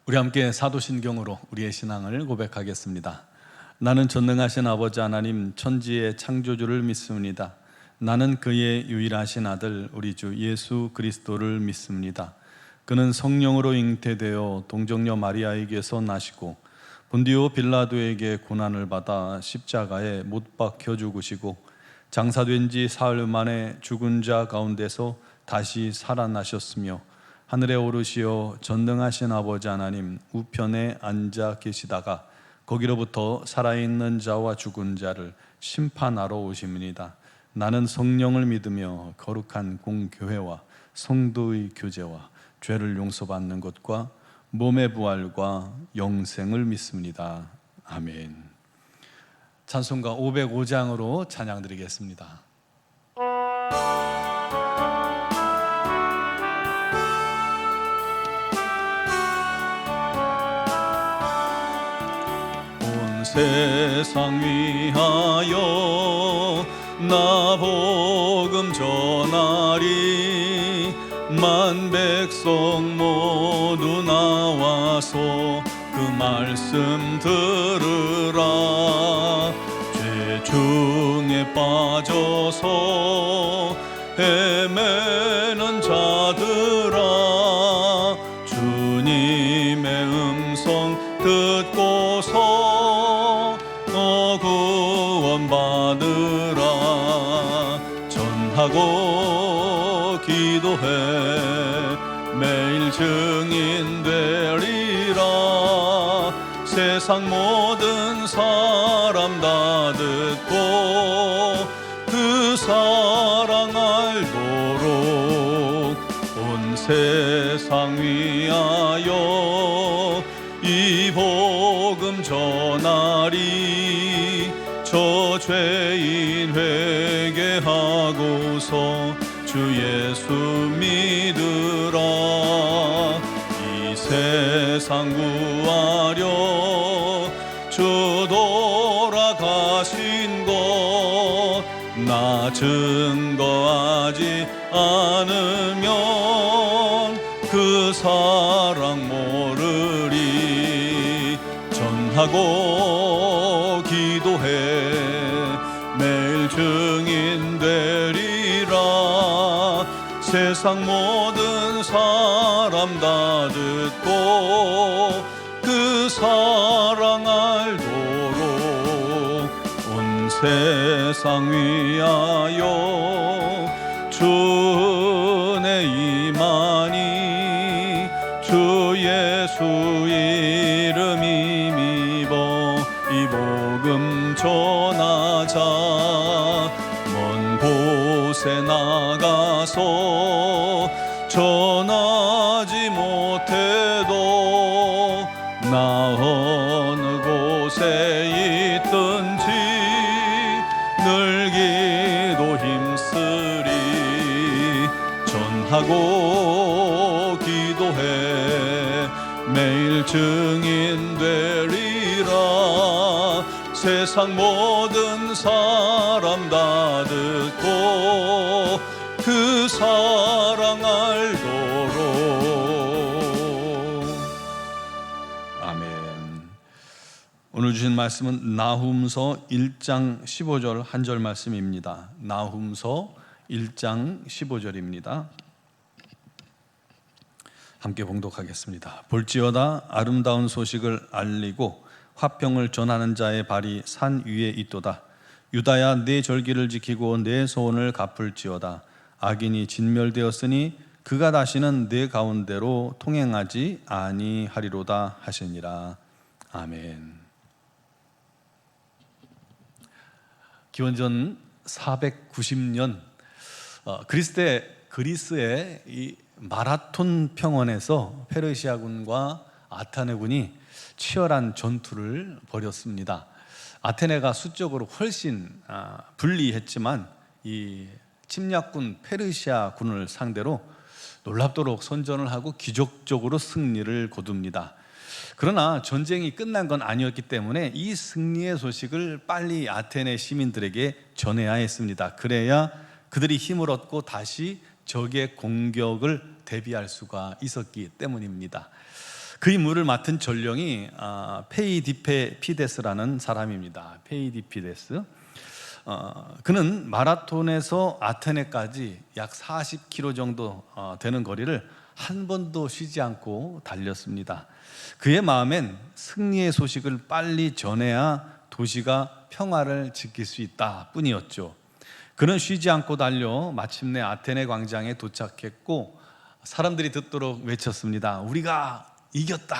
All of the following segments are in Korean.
우리 함께 사도신경으로 우리의 신앙을 고백하겠습니다. 나는 전능하신 아버지 하나님 천지의 창조주를 믿습니다. 나는 그의 유일하신 아들 우리 주 예수 그리스도를 믿습니다. 그는 성령으로 잉태되어 동정녀 마리아에게서 나시고 본디오 빌라도에게 고난을 받아 십자가에 못 박혀 죽으시고 장사된 지 사흘 만에 죽은 자 가운데서 다시 살아나셨으며 하늘에 오르시어 전능하신 아버지 하나님 우편에 앉아 계시다가 거기로부터 살아있는 자와 죽은 자를 심판하러 오십니다. 나는 성령을 믿으며 거룩한 공교회와 성도의 교제와 죄를 용서받는 것과 몸의 부활과 영생을 믿습니다. 아멘. 찬송가 505장으로 찬양 드리겠습니다. 온 세상 위하여 나 복음 전하리. 만 백성 모두 나와서 그 말씀 들으라. 죄 중에 빠져서 헤매는 자들아, 주님의 음성 듣고서 너 구원받으라. 전하고 기도해 매일 증인 되리라. 세상 모든 사람 다 듣고 그 사랑 알도록 온 세상 위하여 이 복음 전하리. 저 죄인 회개하고서 주 예수 믿으라. 이 세상 구하려 주 돌아가신 것 나 증거하지 않으면 그 사랑 모르리. 전하고 기도해 매일 증인 되리라. 세상 모든 사람 다 듣고 그 사랑 알도록 온 세상 위하여 주내 임하니. 주 예수 이름 힘입어 이 복음 전하자. 먼 곳에 나가서 전하지 못해도 나 어느 곳에 있든지 늘 기도 힘쓰리. 전하고 기도해 매일 증인 되리라. 세상 모든 사람 다 듣고 그 사랑 알도록. 아멘. 오늘 주신 말씀은 나훔서 1장 15절 한 절 말씀입니다. 나훔서 1장 15절입니다. 함께 봉독하겠습니다. 볼지어다 아름다운 소식을 알리고 화평을 전하는 자의 발이 산 위에 있도다. 유다야 내 절기를 지키고 내 소원을 갚을지어다. 악인이 진멸되었으니 그가 다시는 내 가운데로 통행하지 아니하리로다 하시니라. 아멘. 기원전 490년 그리스의 이 마라톤 평원에서 페르시아군과 아테네군이 치열한 전투를 벌였습니다. 아테네가 수적으로 훨씬 불리했지만 이 침략군 페르시아군을 상대로 놀랍도록 선전을 하고 기적적으로 승리를 거둡니다. 그러나 전쟁이 끝난 건 아니었기 때문에 이 승리의 소식을 빨리 아테네 시민들에게 전해야 했습니다. 그래야 그들이 힘을 얻고 다시 적의 공격을 대비할 수가 있었기 때문입니다. 그 임무를 맡은 전령이 페이디페피데스라는 사람입니다. 페이디피데스. 그는 마라톤에서 아테네까지 약 40km 정도 되는 거리를 한 번도 쉬지 않고 달렸습니다. 그의 마음엔 승리의 소식을 빨리 전해야 도시가 평화를 지킬 수 있다 뿐이었죠. 그는 쉬지 않고 달려 마침내 아테네 광장에 도착했고 사람들이 듣도록 외쳤습니다. 우리가 이겼다,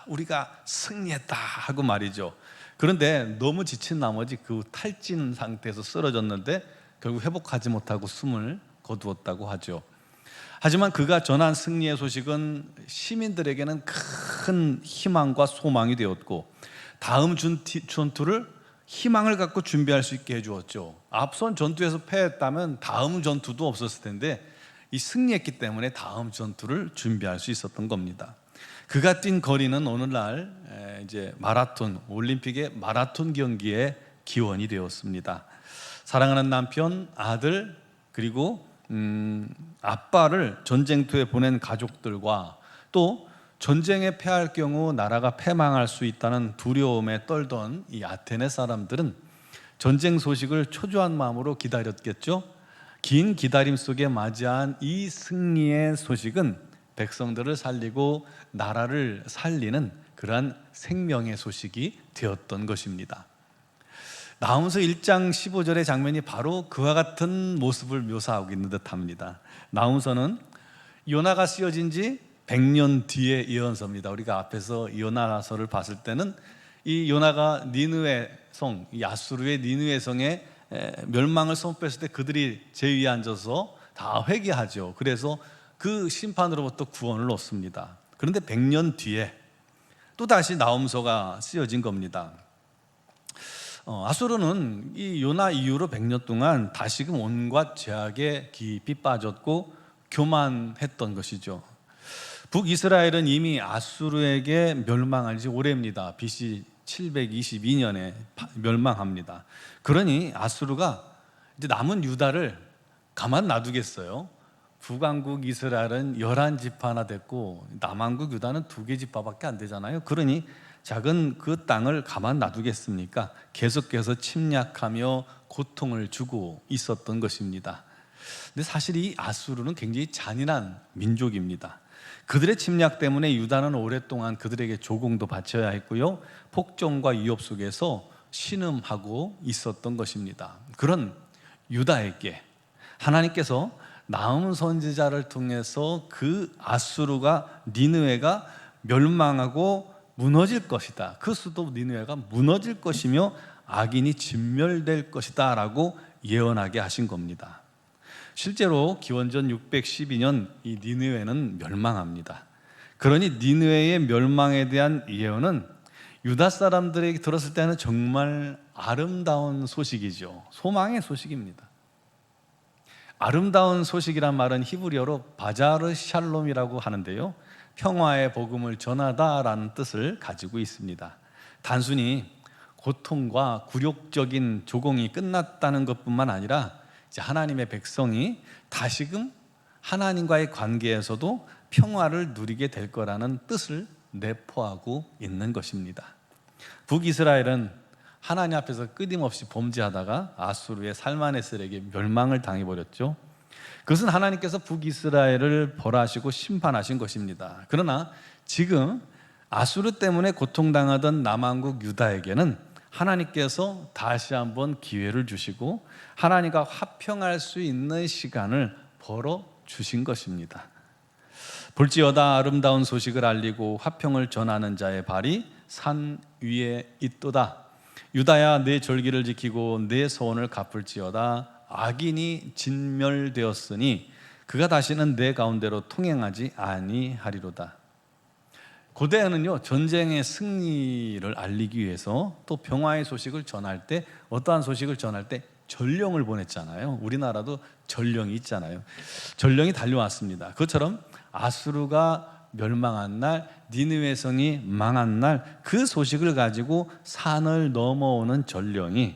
우리가 승리했다 하고 말이죠. 그런데 너무 지친 나머지 그 탈진 상태에서 쓰러졌는데 결국 회복하지 못하고 숨을 거두었다고 하죠. 하지만 그가 전한 승리의 소식은 시민들에게는 큰 희망과 소망이 되었고 다음 전투를 희망을 갖고 준비할 수 있게 해주었죠. 앞선 전투에서 패했다면 다음 전투도 없었을 텐데 이 승리했기 때문에 다음 전투를 준비할 수 있었던 겁니다. 그가 뛴 거리는 오늘날 이제 마라톤, 올림픽의 마라톤 경기의 기원이 되었습니다. 사랑하는 남편, 아들, 그리고 아빠를 전쟁터에 보낸 가족들과 또 전쟁에 패할 경우 나라가 패망할 수 있다는 두려움에 떨던 이 아테네 사람들은 전쟁 소식을 초조한 마음으로 기다렸겠죠. 긴 기다림 속에 맞이한 이 승리의 소식은 백성들을 살리고 나라를 살리는 그러한 생명의 소식이 되었던 것입니다. 나훔서 1장 15절의 장면이 바로 그와 같은 모습을 묘사하고 있는 듯합니다. 나훔서는 요나가 쓰여진 지 100년 뒤의 예언서입니다. 우리가 앞에서 요나서를 봤을 때는 이 요나가 니느웨 성, 이 아수르의 니느웨 성에 멸망을 선포했을 때 그들이 제위에 앉아서 다 회개하죠. 그래서 그 심판으로부터 구원을 얻습니다. 그런데 100년 뒤에 또 다시 나훔서가 쓰여진 겁니다. 아수르는 이 요나 이후로 100년 동안 다시금 온갖 죄악에 깊이 빠졌고 교만했던 것이죠. 북이스라엘은 이미 아수르에게 멸망한 지 오래입니다. BC 722년에 멸망합니다. 그러니 아수르가 이제 남은 유다를 가만 놔두겠어요? 북왕국 이스라엘은 11지파나 됐고 남왕국 유다는 2개 지파밖에 안 되잖아요. 그러니 작은 그 땅을 가만 놔두겠습니까? 계속해서 침략하며 고통을 주고 있었던 것입니다. 근데 사실 이 아수르는 굉장히 잔인한 민족입니다. 그들의 침략 때문에 유다는 오랫동안 그들에게 조공도 바쳐야 했고요, 폭정과 위협 속에서 신음하고 있었던 것입니다. 그런 유다에게 하나님께서 나훔 선지자를 통해서 그 아수르가, 니느웨가 멸망하고 무너질 것이다, 그 수도 니느웨가 무너질 것이며 악인이 진멸될 것이다 라고 예언하게 하신 겁니다. 실제로 기원전 612년 이 니느웨는 멸망합니다. 그러니 니느웨의 멸망에 대한 예언은 유다 사람들에게 들었을 때는 정말 아름다운 소식이죠. 소망의 소식입니다. 아름다운 소식이란 말은 히브리어로 바자르 샬롬이라고 하는데요, 평화의 복음을 전하다라는 뜻을 가지고 있습니다. 단순히 고통과 굴욕적인 조공이 끝났다는 것뿐만 아니라 이제 하나님의 백성이 다시금 하나님과의 관계에서도 평화를 누리게 될 거라는 뜻을 내포하고 있는 것입니다. 북이스라엘은 하나님 앞에서 끊임없이 범죄하다가 아수르의 살마네셀에게 멸망을 당해버렸죠. 그것은 하나님께서 북이스라엘을 벌하시고 심판하신 것입니다. 그러나 지금 아수르 때문에 고통당하던 남왕국 유다에게는 하나님께서 다시 한번 기회를 주시고 하나님과 화평할 수 있는 시간을 벌어 주신 것입니다. 볼지어다 아름다운 소식을 알리고 화평을 전하는 자의 발이 산 위에 있도다. 유다야, 내 절기를 지키고 내 소원을 갚을지어다. 악인이 진멸되었으니 그가 다시는 내 가운데로 통행하지 아니하리로다. 고대에는요, 전쟁의 승리를 알리기 위해서 또 평화의 소식을 전할 때, 어떠한 소식을 전할 때 전령을 보냈잖아요. 우리나라도 전령이 있잖아요. 전령이 달려왔습니다. 그것처럼 아수르가 멸망한 날, 니느웨 성이 망한 날, 그 소식을 가지고 산을 넘어오는 전령이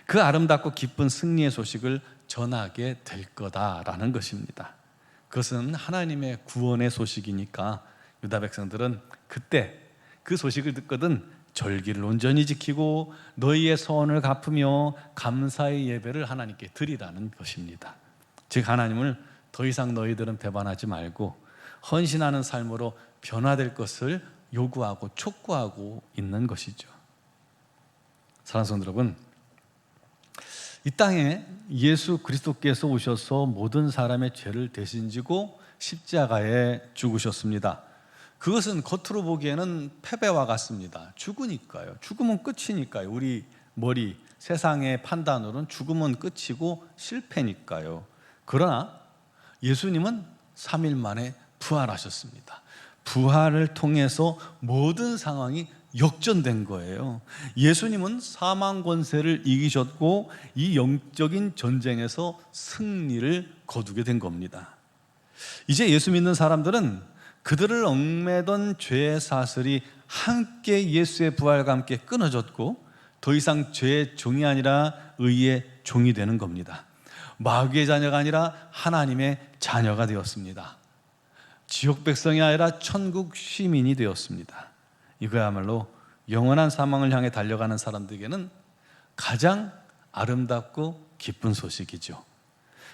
그 아름답고 기쁜 승리의 소식을 전하게 될 거다라는 것입니다. 그것은 하나님의 구원의 소식이니까 유다 백성들은 그때 그 소식을 듣거든 절기를 온전히 지키고 너희의 소원을 갚으며 감사의 예배를 하나님께 드리라는 것입니다. 즉 하나님을 더 이상 너희들은 배반하지 말고 헌신하는 삶으로 변화될 것을 요구하고 촉구하고 있는 것이죠. 사랑하는 성도 여러분, 이 땅에 예수 그리스도께서 오셔서 모든 사람의 죄를 대신 지고 십자가에 죽으셨습니다. 그것은 겉으로 보기에는 패배와 같습니다. 죽으니까요. 죽으면 끝이니까요. 우리 머리, 세상의 판단으로는 죽으면 끝이고 실패니까요. 그러나 예수님은 3일 만에 부활하셨습니다. 부활을 통해서 모든 상황이 역전된 거예요. 예수님은 사망 권세를 이기셨고 이 영적인 전쟁에서 승리를 거두게 된 겁니다. 이제 예수 믿는 사람들은 그들을 얽매던 죄의 사슬이 함께 예수의 부활과 함께 끊어졌고 더 이상 죄의 종이 아니라 의의 종이 되는 겁니다. 마귀의 자녀가 아니라 하나님의 자녀가 되었습니다. 지옥 백성이 아니라 천국 시민이 되었습니다. 이거야말로 영원한 사망을 향해 달려가는 사람들에게는 가장 아름답고 기쁜 소식이죠.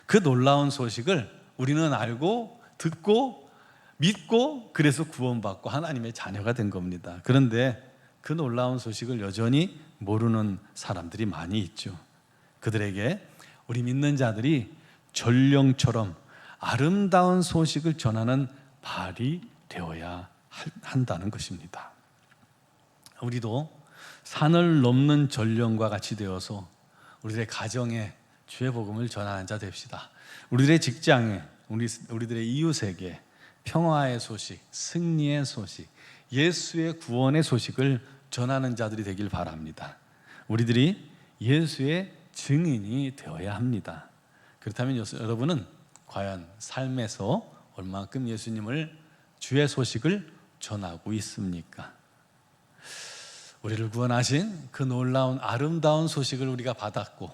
그 놀라운 소식을 우리는 알고 듣고 믿고 그래서 구원받고 하나님의 자녀가 된 겁니다. 그런데 그 놀라운 소식을 여전히 모르는 사람들이 많이 있죠. 그들에게 우리 믿는 자들이 전령처럼 아름다운 소식을 전하는 발이 되어야 한다는 것입니다. 우리도 산을 넘는 전령과 같이 되어서 우리들의 가정에 주의 복음을 전하는 자 됩시다. 우리들의 직장에, 우리들의 이웃에게 평화의 소식, 승리의 소식, 예수의 구원의 소식을 전하는 자들이 되길 바랍니다. 우리들이 예수의 증인이 되어야 합니다. 그렇다면 여러분은 과연 삶에서 얼만큼 예수님을, 주의 소식을 전하고 있습니까? 우리를 구원하신 그 놀라운 아름다운 소식을 우리가 받았고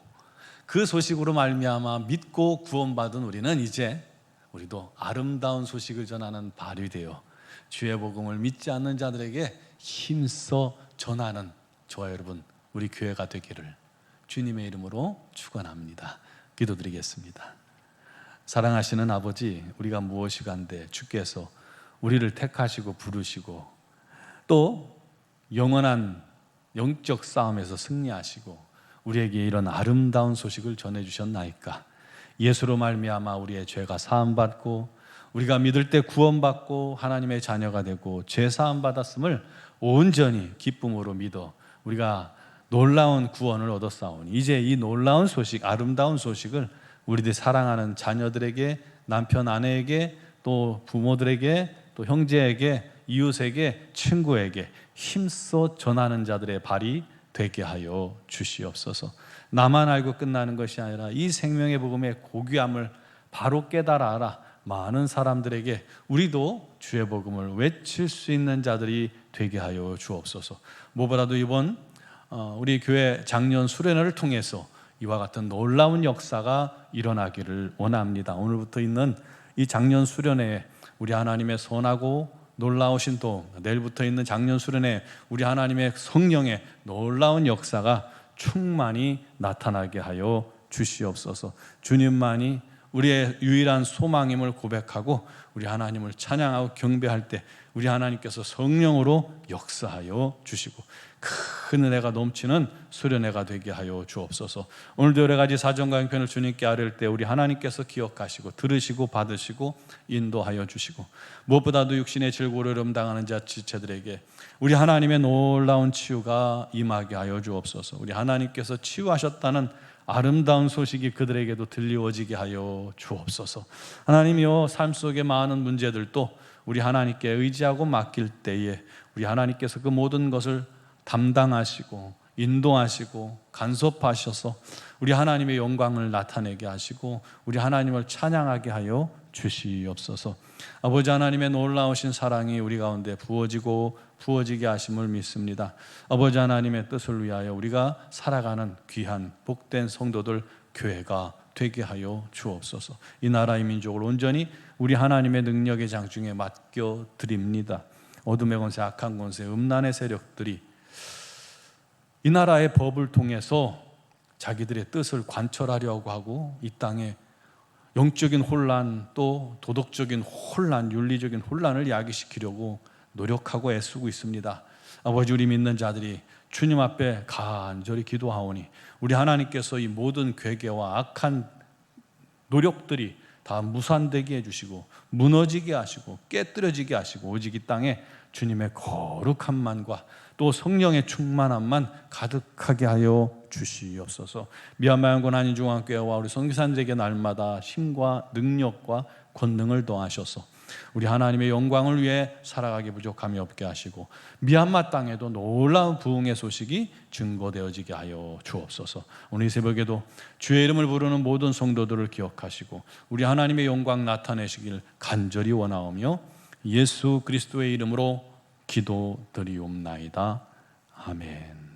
그 소식으로 말미암아 믿고 구원받은 우리는 이제 우리도 아름다운 소식을 전하는 발이 되어 주의 복음을 믿지 않는 자들에게 힘써 전하는 저와 여러분, 우리 교회가 되기를 주님의 이름으로 축원합니다. 기도드리겠습니다. 사랑하시는 아버지, 우리가 무엇이 간데 주께서 우리를 택하시고 부르시고 또 영원한 영적 싸움에서 승리하시고 우리에게 이런 아름다운 소식을 전해주셨나이까. 예수로 말미암아 우리의 죄가 사함받고 우리가 믿을 때 구원받고 하나님의 자녀가 되고 죄 사함받았음을 온전히 기쁨으로 믿어 우리가 놀라운 구원을 얻었사오니 이제 이 놀라운 소식, 아름다운 소식을 우리들 사랑하는 자녀들에게, 남편 아내에게, 또 부모들에게, 또 형제에게, 이웃에게, 친구에게 힘써 전하는 자들의 발이 되게 하여 주시옵소서. 나만 알고 끝나는 것이 아니라 이 생명의 복음의 고귀함을 바로 깨달아 알아 많은 사람들에게 우리도 주의 복음을 외칠 수 있는 자들이 되게 하여 주옵소서. 무엇보다도 이번 우리 교회 작년 수련회를 통해서 이와 같은 놀라운 역사가 일어나기를 원합니다. 오늘부터 있는 이 작년 수련회에 우리 하나님의 선하고 놀라우신 도움, 내일부터 있는 작년 수련회 우리 하나님의 성령의 놀라운 역사가 충만히 나타나게 하여 주시옵소서. 주님만이 우리의 유일한 소망임을 고백하고 우리 하나님을 찬양하고 경배할 때 우리 하나님께서 성령으로 역사하여 주시고 큰 은혜가 넘치는 수련회가 되게 하여 주옵소서. 오늘도 여러 가지 사정과 형편을 주님께 아뢰을 때 우리 하나님께서 기억하시고 들으시고 받으시고 인도하여 주시고 무엇보다도 육신의 질고를 당하는 자 지체들에게 우리 하나님의 놀라운 치유가 임하게 하여 주옵소서. 우리 하나님께서 치유하셨다는 아름다운 소식이 그들에게도 들려지게 하여 주옵소서. 하나님이여, 삶 속의 많은 문제들도 우리 하나님께 의지하고 맡길 때에 우리 하나님께서 그 모든 것을 담당하시고 인도하시고 간섭하셔서 우리 하나님의 영광을 나타내게 하시고 우리 하나님을 찬양하게 하여 주시옵소서. 아버지 하나님의 놀라우신 사랑이 우리 가운데 부어지게 하심을 믿습니다. 아버지 하나님의 뜻을 위하여 우리가 살아가는 귀한 복된 성도들 교회가 되게 하여 주옵소서. 이 나라의 민족을 온전히 우리 하나님의 능력의 장중에 맡겨 드립니다. 어둠의 권세, 악한 권세, 음란의 세력들이 이 나라의 법을 통해서 자기들의 뜻을 관철하려고 하고 이 땅에 영적인 혼란, 또 도덕적인 혼란, 윤리적인 혼란을 야기시키려고 노력하고 애쓰고 있습니다. 아버지, 우리 믿는 자들이 주님 앞에 간절히 기도하오니 우리 하나님께서 이 모든 괴계와 악한 노력들이 다 무산되게 해주시고 무너지게 하시고 깨뜨려지게 하시고 오직 이 땅에 주님의 거룩함만과 또 성령의 충만함만 가득하게 하여 주시옵소서. 미얀마 연구원 한인중앙교회와 우리 선교사님들에게 날마다 힘과 능력과 권능을 더하셔서 우리 하나님의 영광을 위해 살아가기 부족함이 없게 하시고 미얀마 땅에도 놀라운 부흥의 소식이 증거되어지게 하여 주옵소서. 오늘 이 새벽에도 주의 이름을 부르는 모든 성도들을 기억하시고 우리 하나님의 영광 나타내시길 간절히 원하오며 예수 그리스도의 이름으로 기도드리옵나이다. 아멘.